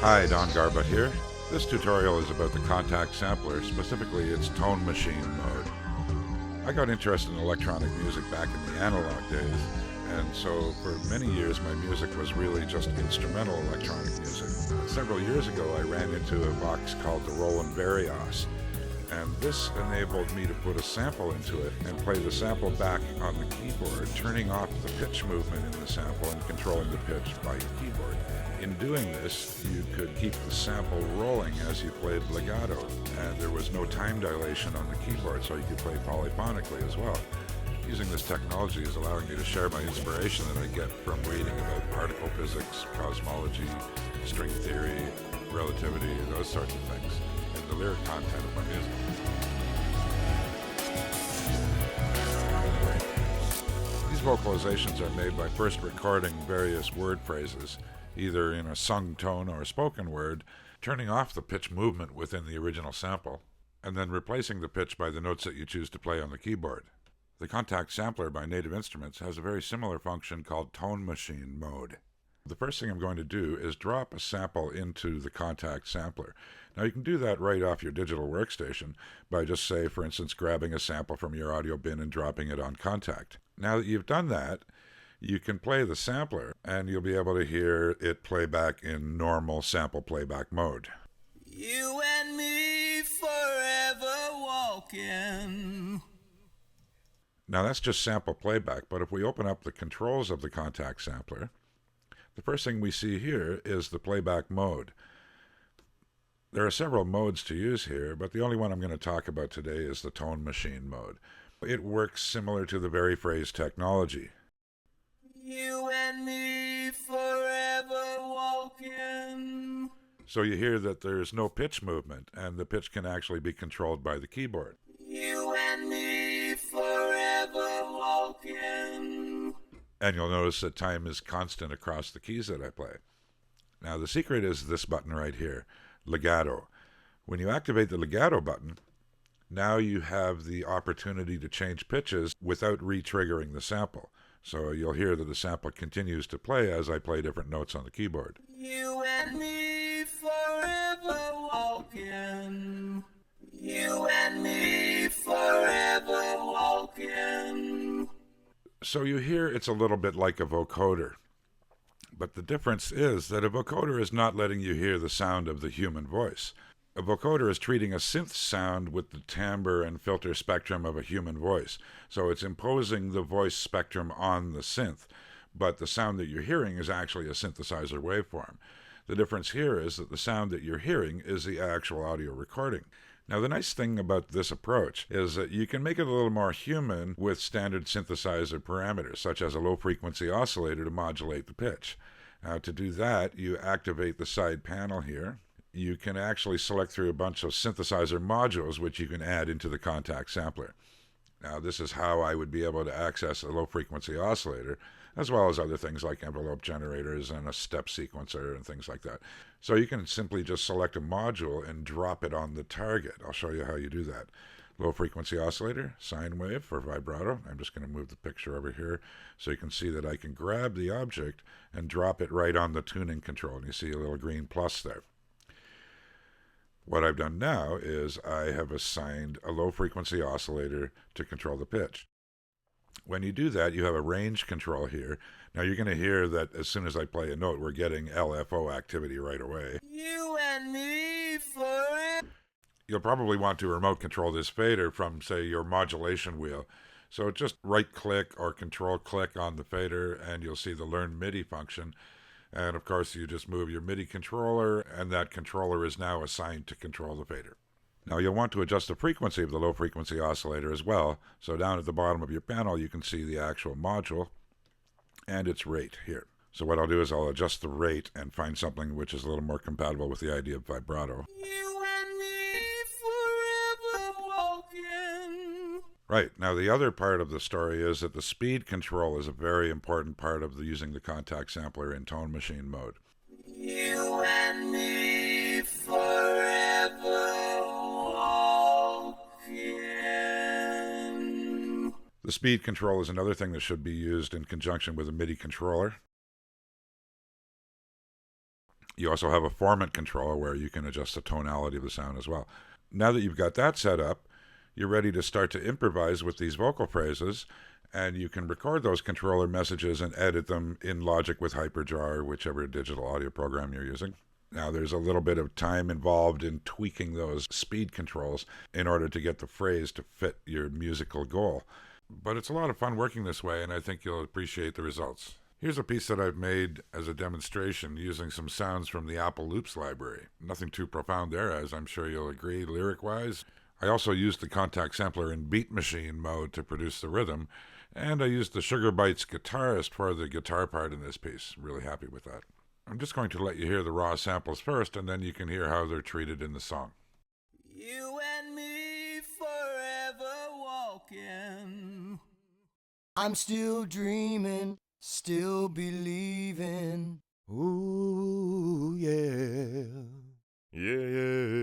Hi, Don Garbutt here. This tutorial is about the Kontakt sampler, specifically its tone machine mode. I got interested in electronic music back in the analog days, and so for many years my music was really just instrumental electronic music. Several years ago I ran into a box called the Roland Barrios, and this enabled me to put a sample into it and play the sample back on the keyboard, turning off the pitch movement in the sample and controlling the pitch by your keyboard. In doing this, you could keep the sample rolling as you played legato, and there was no time dilation on the keyboard, so you could play polyphonically as well. Using this technology is allowing me to share my inspiration that I get from reading about particle physics, cosmology, string theory, relativity, those sorts of things, and the lyric content of my music. These vocalizations are made by first recording various word phrases, either in a sung tone or a spoken word, turning off the pitch movement within the original sample, and then replacing the pitch by the notes that you choose to play on the keyboard. The Kontakt sampler by Native Instruments has a very similar function called tone machine mode. The first thing I'm going to do is drop a sample into the Kontakt sampler. Now you can do that right off your digital workstation by just, say, for instance, grabbing a sample from your audio bin and dropping it on Kontakt. Now that you've done that, you can play the sampler and you'll be able to hear it play back in normal sample playback mode. You and me forever walking. Now that's just sample playback, but if we open up the controls of the Kontakt sampler, the first thing we see here is the playback mode. There are several modes to use here, but the only one I'm going to talk about today is the tone machine mode. It works similar to the Veriphrase technology. You and me forever walking. So you hear that there's no pitch movement, and the pitch can actually be controlled by the keyboard. You and me forever walking. And you'll notice that time is constant across the keys that I play. Now the secret is this button right here, legato. When you activate the legato button, now you have the opportunity to change pitches without re-triggering the sample. So you'll hear that the sample continues to play as I play different notes on the keyboard. You and me forever walking. You and me forever walking. So you hear it's a little bit like a vocoder. But the difference is that a vocoder is not letting you hear the sound of the human voice. A vocoder is treating a synth sound with the timbre and filter spectrum of a human voice. So it's imposing the voice spectrum on the synth, but the sound that you're hearing is actually a synthesizer waveform. The difference here is that the sound that you're hearing is the actual audio recording. Now the nice thing about this approach is that you can make it a little more human with standard synthesizer parameters, such as a low-frequency oscillator to modulate the pitch. Now to do that, you activate the side panel here. You can actually select through a bunch of synthesizer modules which you can add into the Kontakt sampler. Now this is how I would be able to access a low-frequency oscillator, as well as other things like envelope generators and a step sequencer and things like that. So you can simply just select a module and drop it on the target. I'll show you how you do that. Low-frequency oscillator, sine wave for vibrato. I'm just going to move the picture over here so you can see that I can grab the object and drop it right on the tuning control. And you see a little green plus there. What I've done now is I have assigned a low-frequency oscillator to control the pitch. When you do that, you have a range control here. Now you're going to hear that as soon as I play a note, we're getting LFO activity right away. You and me forever. You'll probably want to remote control this fader from, say, your modulation wheel. So just right-click or control-click on the fader, and you'll see the Learn MIDI function. And of course, you just move your MIDI controller, and that controller is now assigned to control the fader. Now you'll want to adjust the frequency of the low-frequency oscillator as well. So down at the bottom of your panel, you can see the actual module and its rate here. So what I'll do is I'll adjust the rate and find something which is a little more compatible with the idea of vibrato. You and me forever walking. Right, now the other part of the story is that the speed control is a very important part of using the Kontakt sampler in tone machine mode. You and me forever walking. The speed control is another thing that should be used in conjunction with a MIDI controller. You also have a formant control where you can adjust the tonality of the sound as well. Now that you've got that set up, you're ready to start to improvise with these vocal phrases, and you can record those controller messages and edit them in Logic with HyperJar or whichever digital audio program you're using. Now, there's a little bit of time involved in tweaking those speed controls in order to get the phrase to fit your musical goal. But it's a lot of fun working this way, and I think you'll appreciate the results. Here's a piece that I've made as a demonstration using some sounds from the Apple Loops library. Nothing too profound there, as I'm sure you'll agree, lyric-wise. I also used the Contact Sampler in Beat Machine mode to produce the rhythm, and I used the Sugar Bytes Guitarist for the guitar part in this piece. Really happy with that. I'm just going to let you hear the raw samples first, and then you can hear how they're treated in the song. You and me forever walking. I'm still dreaming, still believing. Ooh, yeah. Yeah, yeah.